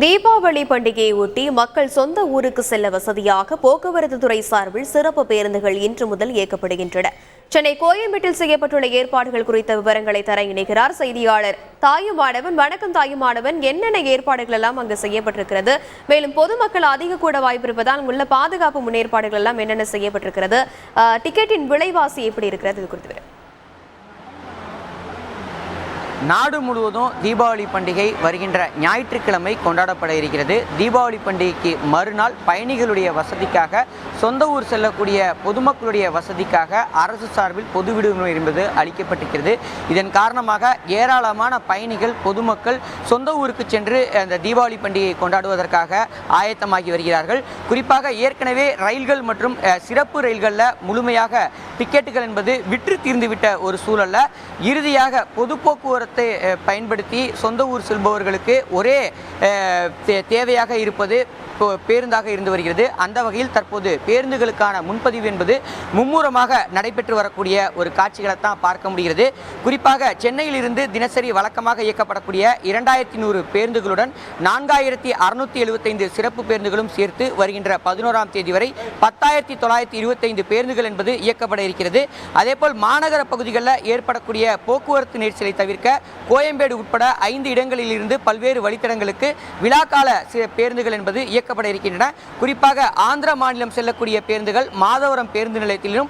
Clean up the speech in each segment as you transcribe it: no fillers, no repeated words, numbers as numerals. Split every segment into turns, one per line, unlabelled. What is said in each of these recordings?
தீபாவளி பண்டிகையை ஒட்டி மக்கள் சொந்த ஊருக்கு செல்ல வசதியாக போக்குவரத்து துறை சார்பில் சிறப்பு பேருந்துகள் இன்று முதல் இயக்கப்படுகின்றன. சென்னை கோயம்பேட்டில் செய்யப்பட்டுள்ள ஏற்பாடுகள் குறித்த விவரங்களை தர இணைகிறார் செய்தியாளர் தாயுமானவன். வணக்கம் தாயுமானவன், என்னென்ன ஏற்பாடுகள் எல்லாம் அங்கு செய்யப்பட்டிருக்கிறது? மேலும் பொதுமக்கள் அதிக கூட வாய்ப்பு இருப்பதால் உள்ள பாதுகாப்பு முன்னேற்பாடுகள் எல்லாம் என்னென்ன செய்யப்பட்டிருக்கிறது? டிக்கெட்டின் விலைவாசி எப்படி இருக்கிறது? இது குறித்து
நாடு முழுவதும் தீபாவளி பண்டிகை வருகின்ற ஞாயிற்றுக்கிழமை கொண்டாடப்பட இருக்கிறது. தீபாவளி பண்டிகைக்கு மறுநாள் பயணிகளுடைய வசதிக்காக, சொந்த ஊர் செல்லக்கூடிய பொதுமக்களுடைய வசதிக்காக அரசு சார்பில் பொது விடுமுறை என்பது அளிக்கப்பட்டிருக்கிறது. இதன் காரணமாக ஏராளமான பயணிகள், பொதுமக்கள் சொந்த ஊருக்கு சென்று அந்த தீபாவளி பண்டிகையை கொண்டாடுவதற்காக ஆயத்தமாகி வருகிறார்கள். குறிப்பாக ஏற்கனவே ரயில்கள் மற்றும் சிறப்பு ரயில்களில் முழுமையாக டிக்கெட்டுகள் என்பது விற்று தீர்ந்துவிட்ட ஒரு சூழல்ல இறுதியாக பொது போக்குவரத்து பயன்படுத்தி சொந்த ஊர் செல்பவர்களுக்கு ஒரே தேவையாக இருப்பது பேருந்தாக இருந்து வருகிறது. அந்த வகையில் தற்போது பேருந்துகளுக்கான முன்பதிவு என்பது மும்முரமாக நடைபெற்று வரக்கூடிய ஒரு காட்சிகளை தான் பார்க்க முடிகிறது. குறிப்பாக சென்னையில் இருந்து தினசரி வழக்கமாக இயக்கப்படக்கூடிய 2100 பேருந்துகளுடன் 4675 சிறப்பு பேருந்துகளும் சேர்த்து வருகின்ற 11ஆம் தேதி வரை 10925 பேருந்துகள் என்பது இயக்கப்பட இருக்கிறது. அதேபோல் மாநகர பகுதிகளில் ஏற்படக்கூடிய போக்குவரத்து நெரிசலை தவிர்க்க கோயம்பேடு உட்பட 5 இடங்களில் இருந்து பல்வேறு வழித்தடங்களுக்கு விழாக்கால பேருந்துகள் என்பது இயக்கப்பட இருக்கின்றன. குறிப்பாக ஆந்திர மாநிலம் செல்லக்கூடிய பேருந்துகள் மாதவரம் பேருந்து நிலையத்திலும்,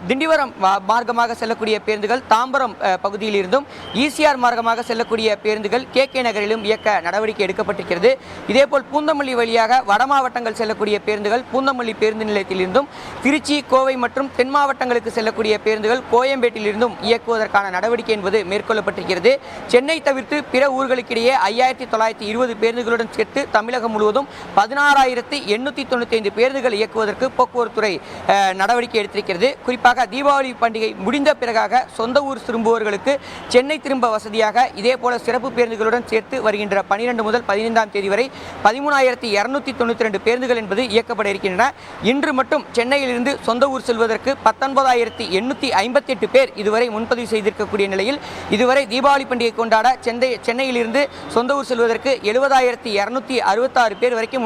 திண்டிவரம் மார்க்கமாக செல்லக்கூடிய பேருந்துகள் தாம்பரம் பகுதியில் இருந்தும், ஈசிஆர் மார்க்கமாக செல்லக்கூடிய பேருந்துகள் கே நகரிலும் இயக்க நடவடிக்கை எடுக்கப்பட்டிருக்கிறது. இதேபோல் பூந்தமல்லி வழியாக வட மாவட்டங்கள் செல்லக்கூடிய பேருந்துகள் பூந்தமல்லி பேருந்து நிலையத்தில் இருந்தும், திருச்சி, கோவை மற்றும் தென் மாவட்டங்களுக்கு செல்லக்கூடிய பேருந்துகள் கோயம்பேட்டில் இருந்தும் இயக்குவதற்கான நடவடிக்கை என்பது மேற்கொள்ளப்பட்டிருக்கிறது. சென்னை தவிர்த்து பிற ஊர்களுக்கிடையே 5920 பேருந்துகளுடன் சேர்த்து தமிழகம் முழுவதும் 16895 பேருந்துகள் இயக்குவதற்கு போக்குவரத்துறை நடவடிக்கை எடுத்திருக்கிறது. குறிப்பாக தீபாவளி பண்டிகை முடிந்த பிறகாக சொந்த ஊர் திரும்புவர்களுக்கு சென்னை திரும்ப வசதியாக இதேபோல சிறப்பு பேருந்துகளுடன் சேர்த்து வருகின்ற 12 முதல் 15ஆம் தேதி வரை 13292 பேருந்துகள் என்பது இயக்கப்பட இருக்கின்றன. இன்று மட்டும் சென்னையில் இருந்து சொந்த ஊர் செல்வதற்கு 19858 பேர் இதுவரை முன்பதிவு செய்திருக்கக்கூடிய நிலையில் இதுவரை தீபாவளி பண்டிகை கொண்டாட சென்னையில் இருந்து சொந்த ஊர் செல்வதற்கு 70266 பேர் வரைக்கும்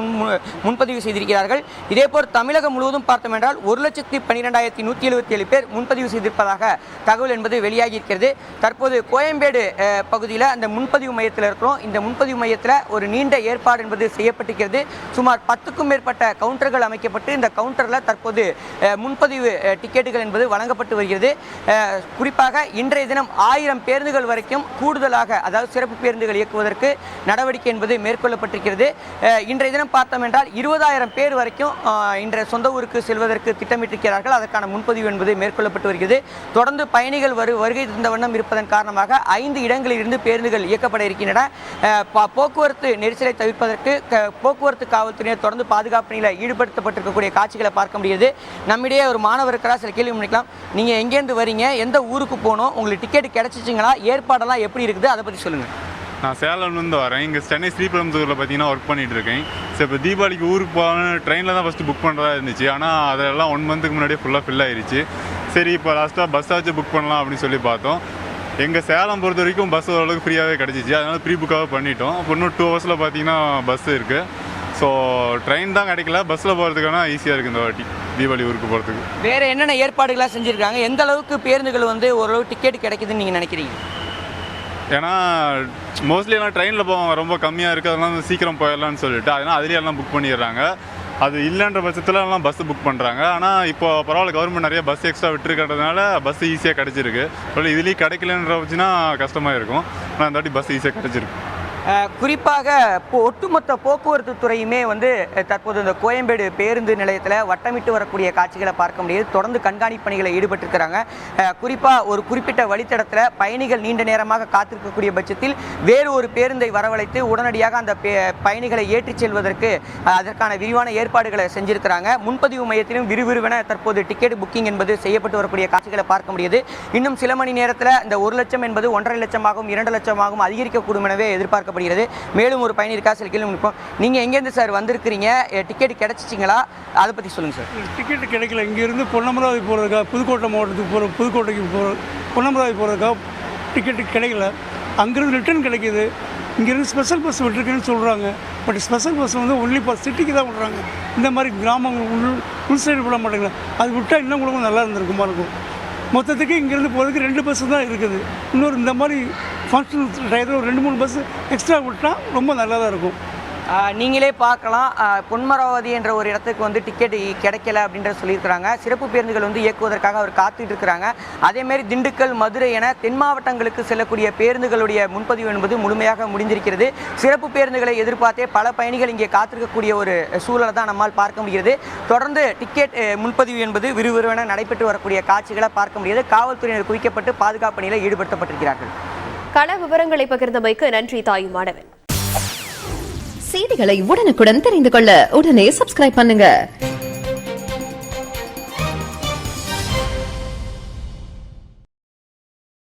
முன்பதிவு செய்திருக்கிறார்கள். இதேபோல் தமிழகம் முழுவதும் பார்த்தோம் என்றால் 1,12,177 பேர் முன்பதிவு செய்திருப்பதாக தகவல் என்பது வெளியாகி இருக்கிறது. தற்போது கோயம்பேடு பகுதியில் அந்த முன்பதிவு மையத்தில் இருக்கிறோம். இந்த முன்பதிவு மையத்தில் ஒரு நீண்ட ஏற்பாடு என்பது செய்யப்பட்டிருக்கிறது. சுமார் 10க்கும் மேற்பட்ட கவுண்டர்கள் அமைக்கப்பட்டு இந்த கவுண்டரில் தற்போது முன்பதிவு டிக்கெட்டுகள் என்பது வழங்கப்பட்டு வருகிறது. குறிப்பாக இன்றைய தினம் 1000 பேருந்துகள் வரைக்கும் கூடுதலாக, அதாவது சிறப்பு பேருந்துகள் இயக்குவதற்கு நடவடிக்கை என்பது மேற்கொள்ளப்பட்டிருக்கிறது. இன்றைய தினம் பார்த்தோம் என்றால் 20,000 பேர் வரைக்கும் இன்றைய சொந்த ஊருக்கு செல்வதற்கு திட்டமிட்டிருக்கிறார்கள். அதற்கான முன்பதிவு என்பது மேற்கொள்ளப்பட்டு வருகிறது. தொடர்ந்து பயணிகள் வருகை தந்த வண்ணம் இருப்பதன் காரணமாக 5 இடங்களில் இருந்து பேருந்துகள் இயக்கப்பட இருக்கின்றன. போக்குவரத்து நெரிசலை தவிர்ப்பதற்கு போக்குவரத்து காவல்துறையினர் தொடர்ந்து பாதுகாப்பு பணியில் ஈடுபடுத்தப்பட்டிருக்கக்கூடிய காட்சிகளை பார்க்க முடியுது. நம்மிடையே ஒரு மாணவர் இருக்கிறார், சில கேள்வி பண்ணிக்கலாம். நீங்கள் எங்கேருந்து வரீங்க, எந்த ஊருக்கு போகணும், உங்களுக்கு டிக்கெட் கிடைச்சிச்சிங்களா, ஏற்பாடெல்லாம் எப்படி இருக்குது, அதை பற்றி சொல்லுங்கள்.
நான் சேலம்லேருந்து வரேன். இங்கே சென்னை ஸ்ரீபெரும்புதூரில் பார்த்தீங்கன்னா ஒர்க் பண்ணிகிட்டு இருக்கேன். ஸோ இப்போ தீபாவளிக்கு ஊருக்கு போகணும் ட்ரெயினில் தான் ஃபஸ்ட்டு புக் பண்ணுறதா இருந்துச்சு. ஆனால் அதெல்லாம் 1 மந்த்துக்கு முன்னாடியே ஃபுல்லாக ஃபில் ஆயிடுச்சு. சரி, இப்போ லாஸ்ட்டாக பஸ்ஸாச்சும் புக் பண்ணலாம் அப்படின்னு சொல்லி பார்த்தோம். எங்கள் சேலம் பொறுத்த வரைக்கும் பஸ் ஓரளவுக்கு ஃப்ரீயாகவே கிடச்சிச்சு. அதனால் ப்ரீ புக்காகவே பண்ணிட்டோம். இப்போ இன்னும் 2 ஹவர்ஸில் பார்த்தீங்கன்னா பஸ் இருக்குது. ஸோ ட்ரெயின் தான் கிடைக்கல, பஸ்ஸில் போகிறதுக்கான ஈஸியாக இருக்குது இந்த வாட்டி தீபாவளி ஊருக்கு போகிறதுக்கு.
வேறு என்னென்ன ஏற்பாடுகளாக செஞ்சுருக்காங்க? எந்த அளவுக்கு பேருந்துகள் வந்து ஓரளவு டிக்கெட் கிடைக்குதுன்னு நீங்கள் நினைக்கிறீங்க?
ஏன்னா மோஸ்ட்லி எல்லாம் ட்ரெயினில் போவாங்க, ரொம்ப கம்மியாக இருக்குது, அதெல்லாம் சீக்கிரம் போயிடலான்னு சொல்லிட்டு அதனால் அதுலேயே எல்லாம் புக் பண்ணிடுறாங்க. அது இல்லைன்ற பட்சத்தில் எல்லாம் பஸ்ஸு புக் பண்ணுறாங்க. ஆனால் இப்போ பரவாயில்ல, கவர்மெண்ட் நிறைய பஸ் எக்ஸ்ட்ரா விட்டுருக்கிறதுனால பஸ் ஈஸியாக கிடச்சிருக்கு. சொல்லி இதுலேயும் கிடைக்கலன்ற வச்சுன்னா கஷ்டமாக இருக்கும். ஆனால் இந்த வாட்டி பஸ் ஈஸியாக கிடச்சிருக்கு.
குறிப்பாக ஒட்டுமொத்த போக்குவரத்து துறையுமே வந்து தற்போது இந்த கோயம்பேடு பேருந்து நிலையத்தில் வட்டமிட்டு வரக்கூடிய காட்சிகளை பார்க்க முடியுது. தொடர்ந்து கண்காணிப்பு பணிகளை ஈடுபட்டிருக்கிறாங்க. குறிப்பாக ஒரு குறிப்பிட்ட வழித்தடத்தில் பயணிகள் நீண்ட நேரமாக காத்திருக்கக்கூடிய பட்சத்தில் வேறு ஒரு பேருந்தை வரவழைத்து உடனடியாக அந்த பயணிகளை ஏற்றிச் செல்வதற்கு அதற்கான விரிவான ஏற்பாடுகளை செஞ்சிருக்கிறாங்க. முன்பதிவு மையத்திலும் விறுவிறுவென தற்போது டிக்கெட் புக்கிங் என்பது செய்யப்பட்டு வரக்கூடிய காட்சிகளை பார்க்க முடியுது. இன்னும் சில மணி நேரத்தில் இந்த 1 லட்சம் என்பது 1.5 லட்சமாகவும் 2 லட்சமாகவும் அதிகரிக்கக்கூடும் எனவே எதிர்பார்க்கப்படுகிறது. மேலும் ஒரு பயணி இருக்கா, சில கேள்வி முடிப்போம். நீங்கள் எங்கேருந்து சார் வந்திருக்கிறீங்க, டிக்கெட் கிடைச்சிச்சிங்களா, அதை பற்றி சொல்லுங்கள் சார்.
டிக்கெட் கிடைக்கல. இங்கேருந்து பொன்னமராவதி போகிறதுக்காக, புதுக்கோட்டை மாவட்டத்துக்கு புதுக்கோட்டைக்கு பொன்னமராவதி போகிறதுக்காக டிக்கெட்டு கிடைக்கல. அங்கேருந்து ரிட்டர்ன் கிடைக்கிது. இங்கேருந்து ஸ்பெஷல் பஸ் விட்டுருக்குன்னு சொல்கிறாங்க. பட் ஸ்பெஷல் பஸ் வந்து ஒன்லி ஃபார் சிட்டிக்கு தான் விட்றாங்க. இந்த மாதிரி கிராமங்கள் உள் சைடு விட மாட்டேங்குது. அது விட்டால் இன்னும் கூட நல்லா இருந்திருக்குமா இருக்கும். மொத்தத்துக்கு இங்கேருந்து போகிறதுக்கு 2 பஸ்ஸு தான் இருக்குது. இன்னொரு இந்த மாதிரி ஃபங்க்ஷன் டயத்தில் ஒரு 2-3 பஸ்ஸு எக்ஸ்ட்ரா விட்டால் ரொம்ப நல்லா தான் இருக்கும்.
நீங்களே பார்க்கலாம், பொன்மராவதி என்ற ஒரு இடத்துக்கு வந்து டிக்கெட் கிடைக்கல அப்படின்ற சொல்லியிருக்கிறாங்க. சிறப்பு பேருந்துகள் வந்து இயக்குவதற்காக அவர் காத்துட்டு இருக்கிறாங்க. அதேமாரி திண்டுக்கல், மதுரை என தென் மாவட்டங்களுக்கு செல்லக்கூடிய பேருந்துகளுடைய முன்பதிவு என்பது முழுமையாக முடிந்திருக்கிறது. சிறப்பு பேருந்துகளை எதிர்பார்த்தே பல பயணிகள் இங்கே காத்திருக்கக்கூடிய ஒரு சூழலை தான் நம்மால் பார்க்க முடிகிறது. தொடர்ந்து டிக்கெட் முன்பதிவு என்பது விறுவிறுவென நடைபெற்று வரக்கூடிய காட்சிகளை பார்க்க முடியாது. காவல்துறையினர் குவிக்கப்பட்டு பாதுகாப்பு பணியில் ஈடுபடுத்தப்பட்டிருக்கிறார்கள்.
கள விவரங்களை பகிர்ந்தமைக்கு நன்றி தாயுமானவன்.
செய்திகளை உடனுக்குடன் தெரிந்து கொள்ள உடனே சப்ஸ்கிரைப் பண்ணுங்க.